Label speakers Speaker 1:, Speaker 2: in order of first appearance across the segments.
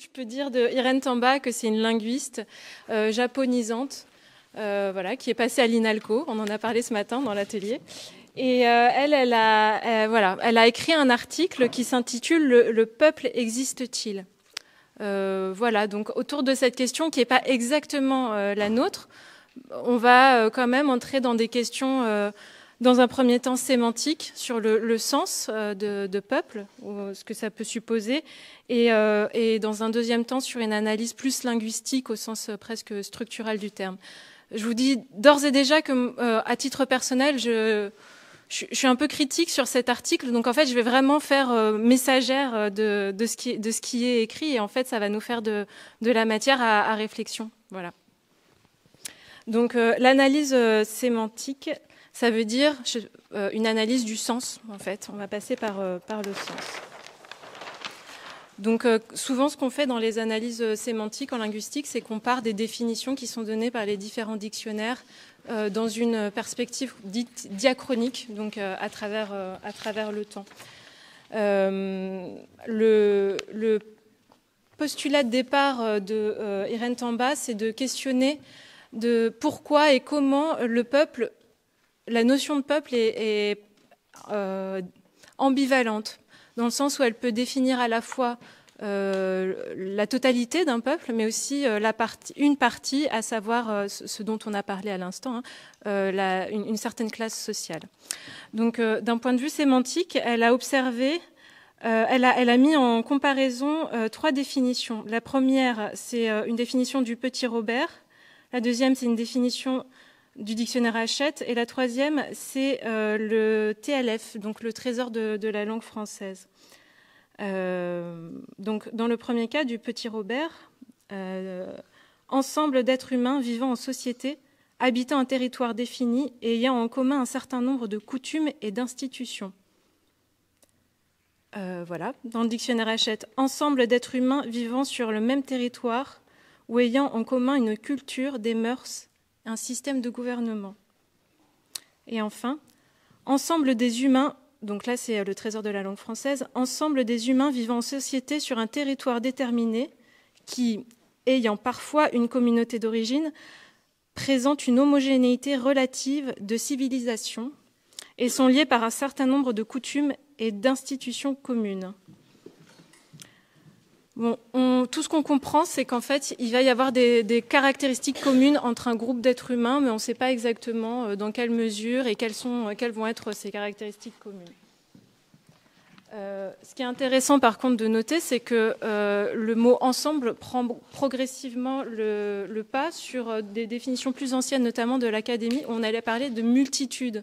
Speaker 1: Je peux dire de Irène Tamba que c'est une linguiste japonisante, voilà, qui est passée à l'INALCO. On en a parlé ce matin dans l'atelier. Et elle a écrit un article qui s'intitule Le peuple existe-t-il ? Voilà, donc autour de cette question qui n'est pas exactement la nôtre, on va quand même entrer dans des questions, dans un premier temps sémantiques, sur le sens de peuple, ou ce que ça peut supposer, et dans un deuxième temps sur une analyse plus linguistique au sens presque structurel du terme. Je vous dis d'ores et déjà que, à titre personnel, je suis un peu critique sur cet article, donc en fait je vais vraiment faire messagère de ce qui est écrit, et en fait ça va nous faire de la matière à réflexion. Voilà. Donc l'analyse sémantique, ça veut dire une analyse du sens, en fait. On va passer par le sens. Donc souvent ce qu'on fait dans les analyses sémantiques en linguistique, c'est qu'on part des définitions qui sont données par les différents dictionnaires dans une perspective dite diachronique, donc à travers le temps. Le postulat de départ de Irène Tamba, c'est de questionner de pourquoi et comment le peuple, la notion de peuple est ambivalente, dans le sens où elle peut définir à la fois la totalité d'un peuple, mais aussi une partie, à savoir ce dont on a parlé à l'instant, une certaine classe sociale. Donc, d'un point de vue sémantique, elle a observé, elle a mis en comparaison 3 définitions. La première, c'est une définition du Petit Robert. La deuxième, c'est une définition du dictionnaire Hachette. Et la troisième, c'est le TLF, donc le Trésor de la langue française. Donc, dans le premier cas du Petit Robert, ensemble d'êtres humains vivant en société, habitant un territoire défini et ayant en commun un certain nombre de coutumes et d'institutions. Voilà. Dans le dictionnaire Hachette, ensemble d'êtres humains vivant sur le même territoire ou ayant en commun une culture, des mœurs, un système de gouvernement. Et enfin, ensemble des humains, donc là c'est le Trésor de la langue française, ensemble des humains vivant en société sur un territoire déterminé qui, ayant parfois une communauté d'origine, présente une homogénéité relative de civilisation et sont liés par un certain nombre de coutumes et d'institutions communes. Bon, tout ce qu'on comprend, c'est qu'en fait, il va y avoir des caractéristiques communes entre un groupe d'êtres humains, mais on ne sait pas exactement dans quelle mesure et quelles vont être ces caractéristiques communes. Ce qui est intéressant, par contre, de noter, c'est que le mot « ensemble » prend progressivement le pas sur des définitions plus anciennes, notamment de l'Académie, où on allait parler de multitude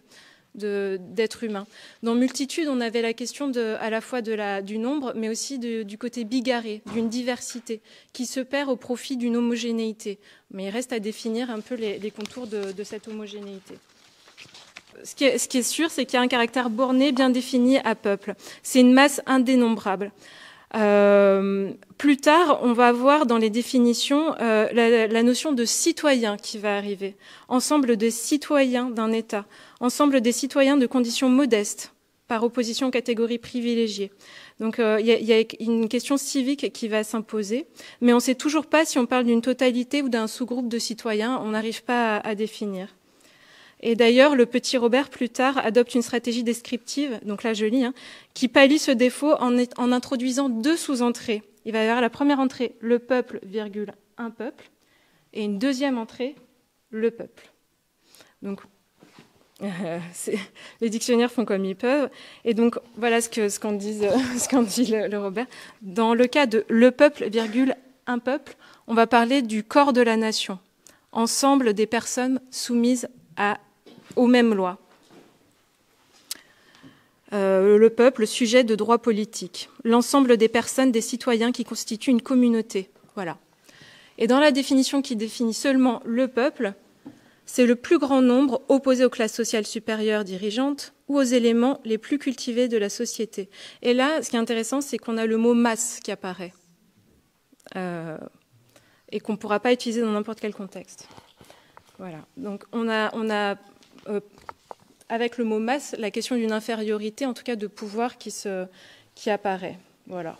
Speaker 1: d'êtres humains. Dans multitude, on avait la question à la fois du nombre, mais aussi du côté bigarré, d'une diversité, qui se perd au profit d'une homogénéité. Mais il reste à définir un peu les contours de cette homogénéité. Ce qui est sûr, c'est qu'il y a un caractère borné bien défini à peuple. C'est une masse indénombrable. Plus tard, on va voir dans les définitions la notion de citoyen qui va arriver. Ensemble des citoyens d'un État, ensemble des citoyens de conditions modestes, par opposition aux catégories privilégiées. Donc il y a une question civique qui va s'imposer, mais on ne sait toujours pas si on parle d'une totalité ou d'un sous-groupe de citoyens, on n'arrive pas à définir. Et d'ailleurs, le Petit Robert, plus tard, adopte une stratégie descriptive, donc là je lis, qui pallie ce défaut en introduisant 2 sous-entrées. Il va y avoir la première entrée, le peuple, virgule, un peuple, et une deuxième entrée, le peuple. Donc, les dictionnaires font comme ils peuvent. Et donc, voilà ce qu'en dit le Robert. Dans le cas de le peuple, virgule, un peuple, on va parler du corps de la nation, ensemble des personnes soumises aux mêmes lois. Le peuple, sujet de droit politique. L'ensemble des personnes, des citoyens qui constituent une communauté. Voilà. Et dans la définition qui définit seulement le peuple, c'est le plus grand nombre opposé aux classes sociales supérieures dirigeantes ou aux éléments les plus cultivés de la société. Et là, ce qui est intéressant, c'est qu'on a le mot masse qui apparaît et qu'on ne pourra pas utiliser dans n'importe quel contexte. Voilà. Donc on a avec le mot masse la question d'une infériorité, en tout cas de pouvoir qui apparaît. Voilà.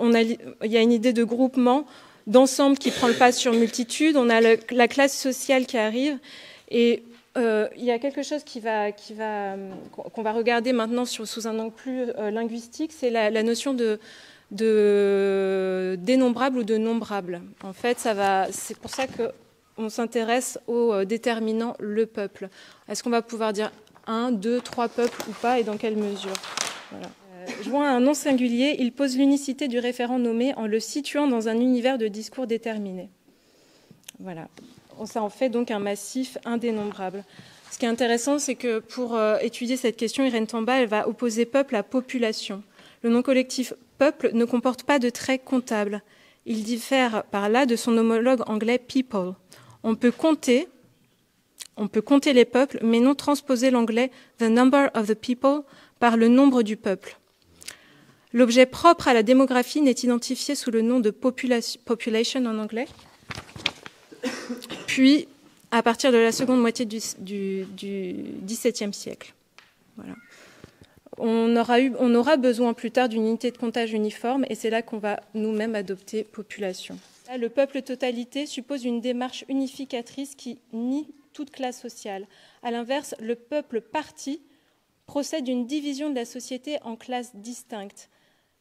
Speaker 1: Il y a une idée de groupement, d'ensemble qui prend le pas sur multitude. On a la classe sociale qui arrive. Et il y a quelque chose qu'on va regarder maintenant sous un angle plus linguistique, c'est la notion de dénombrable ou de nombrable. En fait, c'est pour ça qu'on s'intéresse au déterminant le peuple. Est-ce qu'on va pouvoir dire 1, 2, 3 peuples ou pas, et dans quelle mesure? Voilà. Joint à un nom singulier, il pose l'unicité du référent nommé en le situant dans un univers de discours déterminé. Voilà. Ça en fait donc un massif indénombrable. Ce qui est intéressant, c'est que pour étudier cette question, Irène Tamba, elle va opposer peuple à population. Le nom collectif peuple ne comporte pas de traits comptables. Il diffère par là de son homologue anglais people. On peut compter les peuples, mais non transposer l'anglais the number of the people par le nombre du peuple. L'objet propre à la démographie n'est identifié sous le nom de population en anglais. Puis, à partir de la seconde moitié du XVIIe siècle. Voilà. On aura besoin plus tard d'une unité de comptage uniforme, et c'est là qu'on va nous-mêmes adopter population. Là, le peuple totalité suppose une démarche unificatrice qui nie toute classe sociale. À l'inverse, le peuple parti procède d'une division de la société en classes distinctes,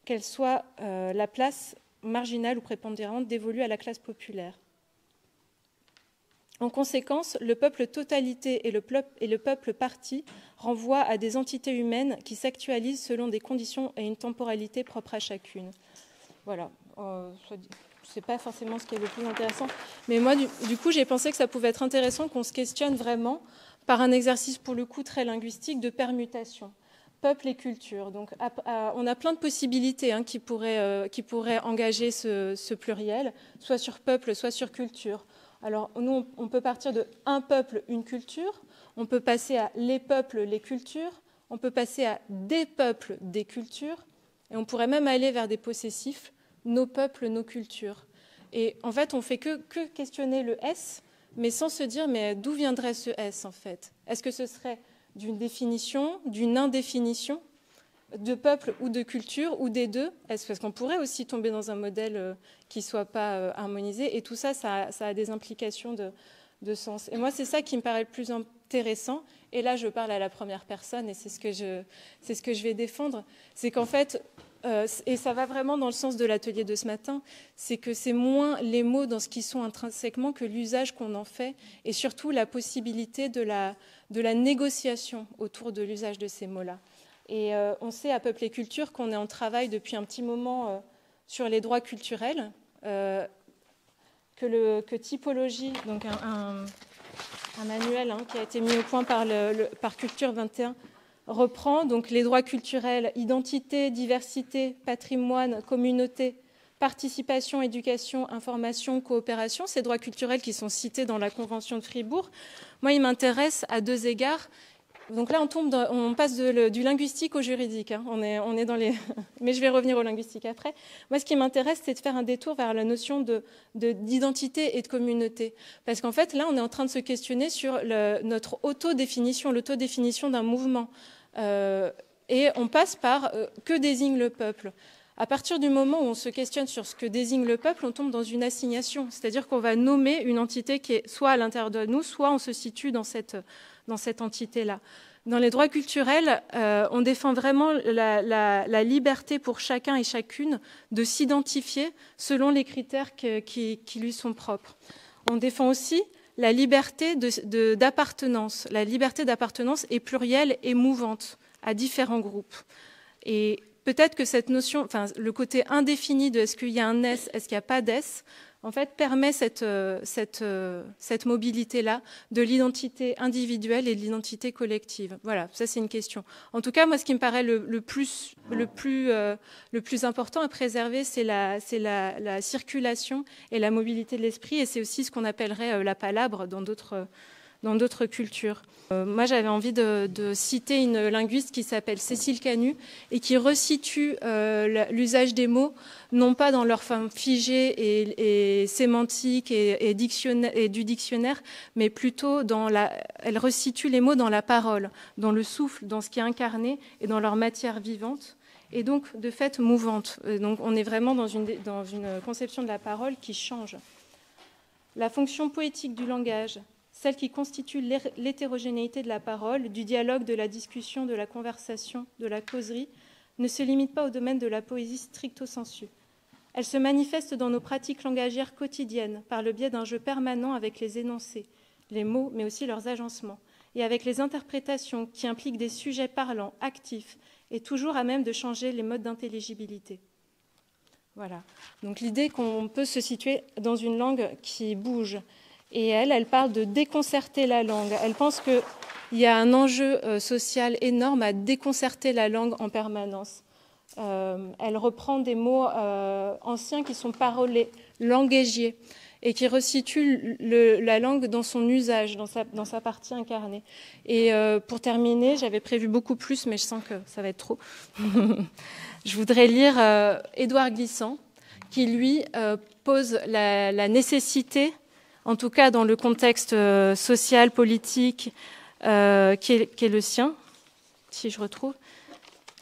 Speaker 1: qu'elle soit la place marginale ou prépondérante dévolue à la classe populaire. En conséquence, le peuple totalité et le peuple parti renvoient à des entités humaines qui s'actualisent selon des conditions et une temporalité propre à chacune. Voilà. C'est pas forcément ce qui est le plus intéressant. Mais moi, du coup, j'ai pensé que ça pouvait être intéressant qu'on se questionne vraiment par un exercice, pour le coup, très linguistique de permutation. Peuple et culture. Donc, on a plein de possibilités qui pourraient engager ce pluriel, soit sur peuple, soit sur culture. Alors, nous, on peut partir de un peuple, une culture. On peut passer à les peuples, les cultures. On peut passer à des peuples, des cultures. Et on pourrait même aller vers des possessifs, nos peuples, nos cultures. Et en fait, on ne fait que questionner le S, mais sans se dire, mais d'où viendrait ce S, en fait? Est-ce que ce serait d'une définition, d'une indéfinition, de peuple ou de culture, ou des deux? Parce qu'on pourrait aussi tomber dans un modèle qui ne soit pas harmonisé. Et tout ça, ça a des implications de sens. Et moi, c'est ça qui me paraît le plus intéressant. Et là, je parle à la première personne, et c'est ce que je vais défendre. C'est qu'en fait, et ça va vraiment dans le sens de l'atelier de ce matin, c'est que c'est moins les mots dans ce qu'ils sont intrinsèquement que l'usage qu'on en fait, et surtout la possibilité de la négociation autour de l'usage de ces mots-là. Et on sait à Peuple et Culture qu'on est en travail depuis un petit moment sur les droits culturels, que Typologie, donc un manuel qui a été mis au point par Culture 21, reprend donc les droits culturels, identité, diversité, patrimoine, communauté, participation, éducation, information, coopération, ces droits culturels qui sont cités dans la Convention de Fribourg. Moi, ils m'intéressent à deux égards. Donc là, on passe du linguistique au juridique. On est dans les... Mais je vais revenir au linguistique après. Moi, ce qui m'intéresse, c'est de faire un détour vers la notion d'identité et de communauté. Parce qu'en fait, là, on est en train de se questionner sur notre autodéfinition, l'autodéfinition d'un mouvement. Et on passe par que désigne le peuple. À partir du moment où on se questionne sur ce que désigne le peuple, on tombe dans une assignation. C'est-à-dire qu'on va nommer une entité qui est soit à l'intérieur de nous, soit on se situe dans cette entité-là. Dans les droits culturels, on défend vraiment la liberté pour chacun et chacune de s'identifier selon les critères qui lui sont propres. On défend aussi la liberté d'appartenance. La liberté d'appartenance est plurielle et mouvante à différents groupes. Et peut-être que cette notion, enfin, le côté indéfini de est-ce qu'il y a un S, est-ce qu'il n'y a pas d'S, en fait, permet cette mobilité-là de l'identité individuelle et de l'identité collective. Voilà, ça c'est une question. En tout cas, moi, ce qui me paraît le plus important à préserver, c'est la circulation et la mobilité de l'esprit, et c'est aussi ce qu'on appellerait la palabre dans d'autres cultures. Moi, j'avais envie de citer une linguiste qui s'appelle Cécile Canu et qui resitue l'usage des mots, non pas dans leur forme figée et sémantique et du dictionnaire, mais plutôt elle resitue les mots dans la parole, dans le souffle, dans ce qui est incarné et dans leur matière vivante. et donc de fait mouvante. Donc on est vraiment dans une conception de la parole qui change. La fonction poétique du langage, celle qui constitue l'hétérogénéité de la parole, du dialogue, de la discussion, de la conversation, de la causerie, ne se limite pas au domaine de la poésie stricto sensu. Elle se manifeste dans nos pratiques langagières quotidiennes par le biais d'un jeu permanent avec les énoncés, les mots, mais aussi leurs agencements, et avec les interprétations qui impliquent des sujets parlants, actifs, et toujours à même de changer les modes d'intelligibilité. Voilà. Donc l'idée qu'on peut se situer dans une langue qui bouge. Et elle parle de déconcerter la langue. Elle pense qu'il y a un enjeu social énorme à déconcerter la langue en permanence. Elle reprend des mots anciens qui sont parolés, langagiers, et qui resituent la langue dans son usage, dans sa partie incarnée. Et pour terminer, j'avais prévu beaucoup plus, mais je sens que ça va être trop. Je voudrais lire Édouard Glissant, qui, lui, pose la nécessité, en tout cas dans le contexte social, politique, qui est le sien, si je retrouve,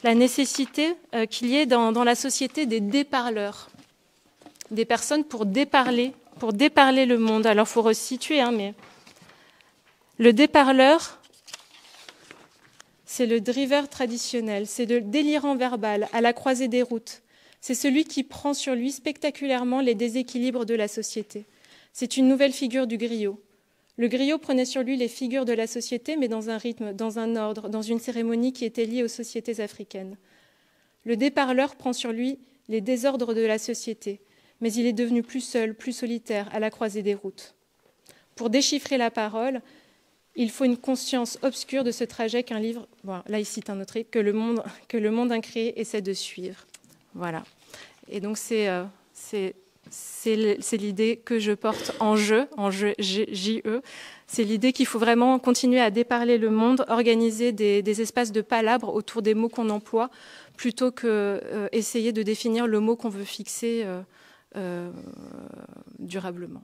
Speaker 1: la nécessité qu'il y ait dans la société des déparleurs, des personnes pour déparler le monde. Alors, il faut resituer, mais le déparleur, c'est le driver traditionnel, c'est le délirant verbal à la croisée des routes. C'est celui qui prend sur lui spectaculairement les déséquilibres de la société. C'est une nouvelle figure du griot. Le griot prenait sur lui les figures de la société, mais dans un rythme, dans un ordre, dans une cérémonie qui était liée aux sociétés africaines. Le déparleur prend sur lui les désordres de la société, mais il est devenu plus seul, plus solitaire, à la croisée des routes. Pour déchiffrer la parole, il faut une conscience obscure de ce trajet qu'un livre, bon, là il cite un autre, que le monde incréé essaie de suivre. Voilà. Et donc c'est l'idée que je porte en jeu, J-E. C'est l'idée qu'il faut vraiment continuer à déparler le monde, organiser des espaces de palabres autour des mots qu'on emploie, plutôt que essayer de définir le mot qu'on veut fixer durablement.